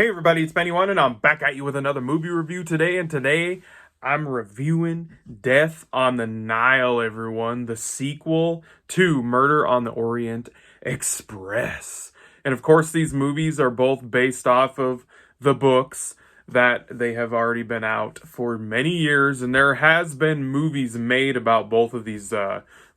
Hey everybody, it's Benny One, and I'm back at you with another movie review today. And today I'm reviewing Death on the Nile, everyone, the sequel to Murder on the Orient Express. And of course, these movies are both based off of the books that they have already been out for many years, and there has been movies made about both of these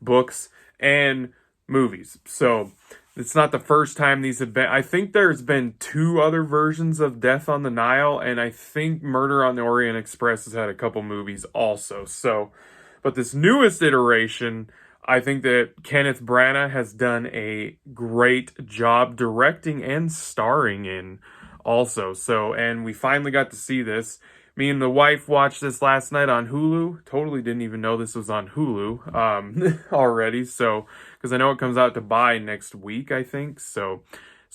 books and movies. So it's not the first time these have been. I think there's been two other versions of Death on the Nile, and I think Murder on the Orient Express has had a couple movies also. So, but this newest iteration, I think that Kenneth Branagh has done a great job directing and starring in also. So, and we finally got to see this. Me and the wife watched this last night on Hulu. Totally didn't even know this was on Hulu already. So, because I know it comes out to buy next week, I think. So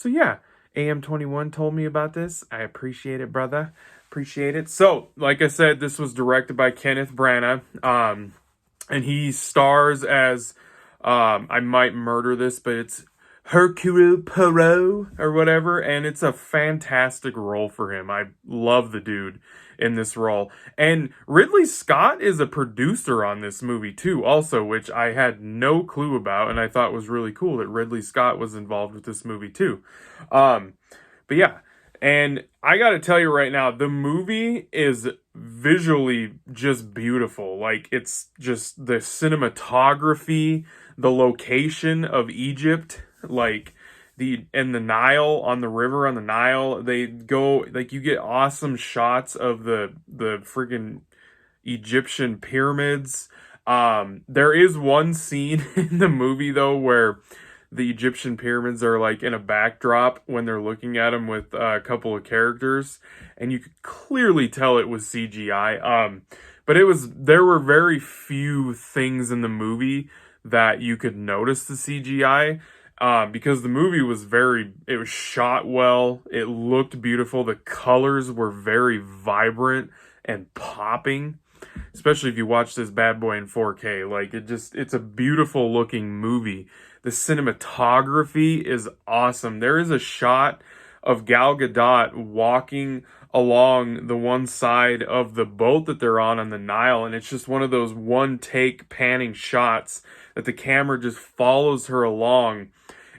yeah, AM21 told me about this. I appreciate it, brother. Appreciate it. So, like I said, this was directed by Kenneth Branagh. And he stars as, I might murder this, but it's Hercule Poirot or whatever, and it's a fantastic role for him. I love the dude in this role. And Ridley Scott is a producer on this movie too, also, which I had no clue about, and I thought was really cool that Ridley Scott was involved with this movie too. But yeah, and I gotta tell you right now, the movie is visually just beautiful. Like, it's just the cinematography, the location of Egypt, like the Nile, on the river on the Nile, they go, like, you get awesome shots of the freaking Egyptian pyramids. There is one scene in the movie though where the Egyptian pyramids are like in a backdrop when they're looking at them with a couple of characters, and you could clearly tell it was CGI. But there were very few things in the movie that you could notice the CGI. Because the movie was it was shot well, it looked beautiful, the colors were very vibrant and popping, especially if you watch this bad boy in 4K. Like, it's a beautiful looking movie. The cinematography is awesome. There is a shot of Gal Gadot walking along the one side of the boat that they're on the Nile, and it's just one of those one take panning shots that the camera just follows her along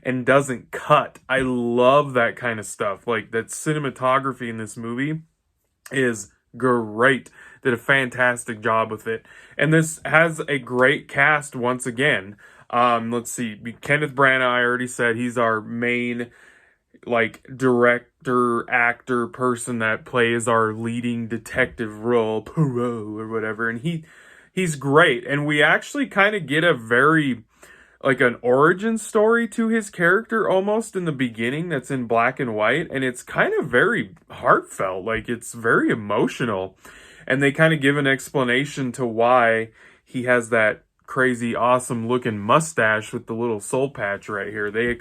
and doesn't cut. I love that kind of stuff. Like, that cinematography in this movie is great. Did a fantastic job with it. And this has a great cast once again. Let's see. Kenneth Branagh, I already said, he's our main, like, director, actor, person that plays our leading detective role, Poirot or whatever. And he's great. And we actually kind of get a very, like, an origin story to his character almost in the beginning that's in black and white, and it's kind of very heartfelt. Like, it's very emotional, and they kind of give an explanation to why he has that crazy awesome looking mustache with the little soul patch right here. They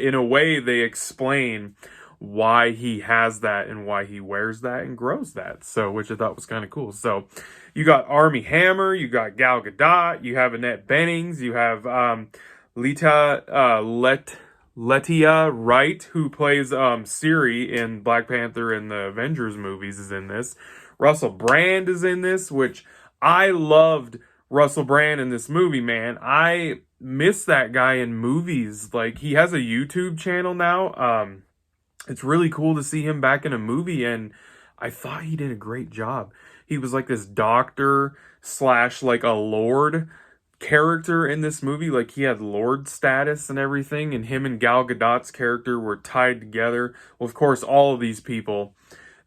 in a way they explain why he has that and why he wears that and grows that. So, which I thought was kind of cool. So, you got Armie Hammer, you got Gal Gadot, you have Annette Benings, you have Letitia Wright, who plays Siri in Black Panther and the Avengers movies, is in this. Russell Brand is in this, which I loved Russell Brand in this movie, man. I miss that guy in movies. Like, he has a YouTube channel now. It's really cool to see him back in a movie, and I thought he did a great job. He was like this doctor slash like a lord character in this movie. Like, he had lord status and everything, and him and Gal Gadot's character were tied together. Well, of course, all of these people,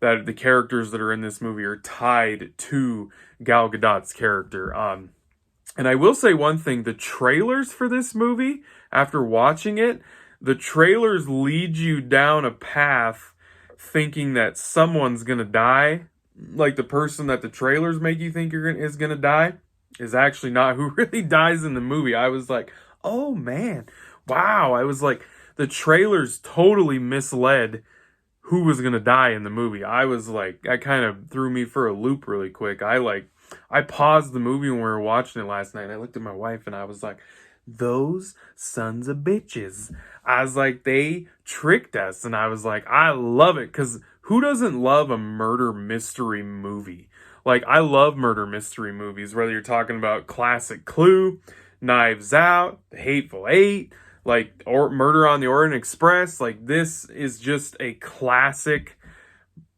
that the characters that are in this movie, are tied to Gal Gadot's character. And I will say one thing, the trailers for this movie, after watching it, the trailers lead you down a path thinking that someone's gonna die. Like, the person that the trailers make you think is gonna die is actually not who really dies in the movie. I was like, oh man, wow. I was like, the trailers totally misled who was gonna die in the movie. I was like, that kind of threw me for a loop really quick. I paused the movie when we were watching it last night, and I looked at my wife and I was like, those sons of bitches. I was like, they tricked us. And I was like, I love it, because who doesn't love a murder mystery movie? Like, I love murder mystery movies, whether you're talking about classic Clue, Knives Out, The Hateful Eight, like, or Murder on the Orient Express. Like, this is just a classic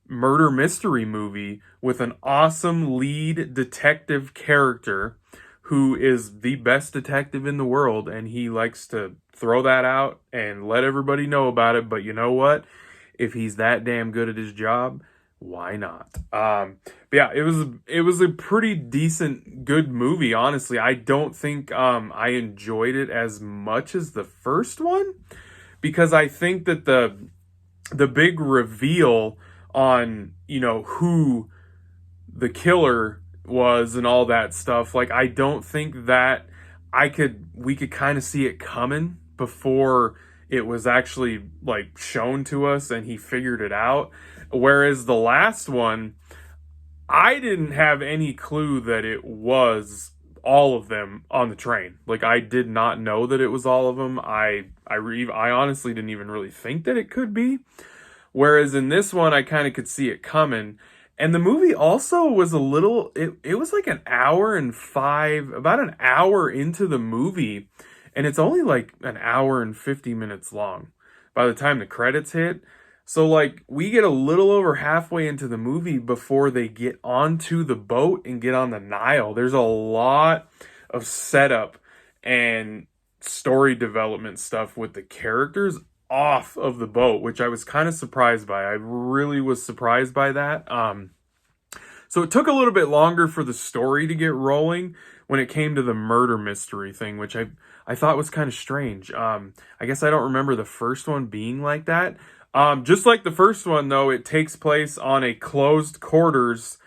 murder mystery movie with an awesome lead detective character who is the best detective in the world, and he likes to throw that out and let everybody know about it. But you know what? If he's that damn good at his job, why not? But yeah, it was a pretty decent, good movie. Honestly, I don't think I enjoyed it as much as the first one, because I think that the big reveal on, who the killer was and all that stuff, like, I don't think that we could kind of see it coming before it was actually like shown to us and he figured it out. Whereas the last one, I didn't have any clue that it was all of them on the train. Like, I did not know that it was all of them. I honestly didn't even really think that it could be. Whereas in this one, I kind of could see it coming. And the movie also was it was like about an hour into the movie. And it's only like an hour and 50 minutes long by the time the credits hit. So, like, we get a little over halfway into the movie before they get onto the boat and get on the Nile. There's a lot of setup and story development stuff with the characters off of the boat, which I was kind of surprised by. I really was surprised by that. So it took a little bit longer for the story to get rolling when it came to the murder mystery thing, which I thought was kind of strange. I guess I don't remember the first one being like that. Just like the first one, though, it takes place on a closed quarters,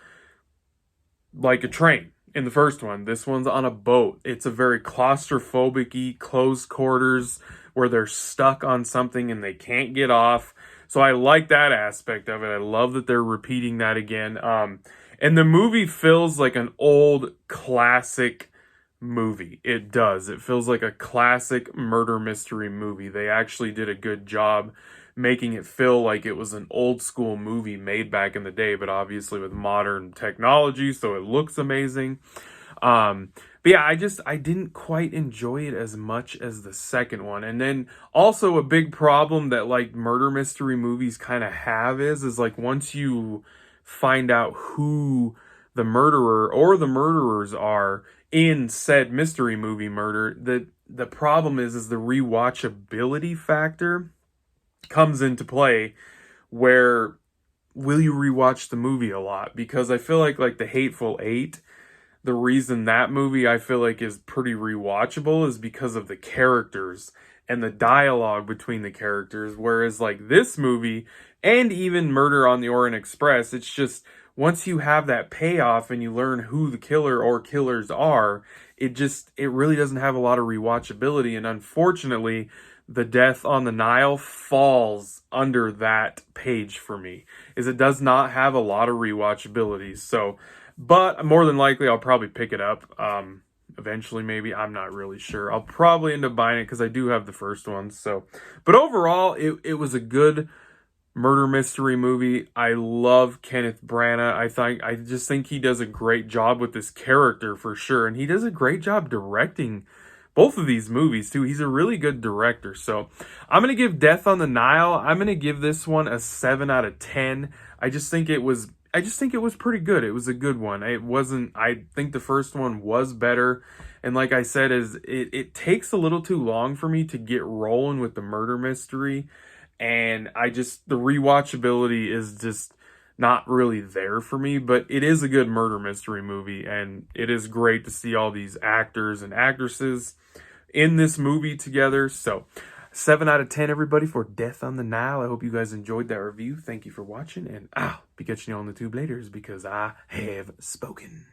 like a train. In the first one, this one's on a boat. It's a very claustrophobic-y closed quarters where they're stuck on something and they can't get off. So I like that aspect of it. I love that they're repeating that again. And the movie feels like an old classic movie. It does. It feels like a classic murder mystery movie. They actually did a good job making it feel like it was an old school movie made back in the day, but obviously with modern technology, so it looks amazing. But yeah, I didn't quite enjoy it as much as the second one. And then also a big problem that like murder mystery movies kind of have is like once you find out who the murderer or the murderers are in said mystery movie murder, the problem is the rewatchability factor comes into play, where will you rewatch the movie a lot? Because I feel like The Hateful Eight, the reason that movie I feel like is pretty rewatchable is because of the characters and the dialogue between the characters. Whereas like this movie and even Murder on the Orient Express, it's just once you have that payoff and you learn who the killer or killers are, it really doesn't have a lot of rewatchability. And unfortunately, the Death on the Nile falls under that page for me, is it does not have a lot of rewatchability. So, but more than likely I'll probably pick it up eventually, maybe. I'm not really sure. I'll probably end up buying it because I do have the first one. So, but overall, it was a good murder mystery movie. I love Kenneth Branagh. I just think he does a great job with this character for sure, and he does a great job directing both of these movies too. He's a really good director. So I'm going to give Death on the Nile, I'm going to give this one a 7 out of 10. I just think it was pretty good. It was a good one. I think the first one was better. And like I said, it takes a little too long for me to get rolling with the murder mystery. And the rewatchability is just not really there for me, but it is a good murder mystery movie, and it is great to see all these actors and actresses in this movie together. So 7 out of 10, everybody, for Death on the Nile. I hope you guys enjoyed that review. Thank you for watching, and I'll be catching you on the tube later because I have spoken.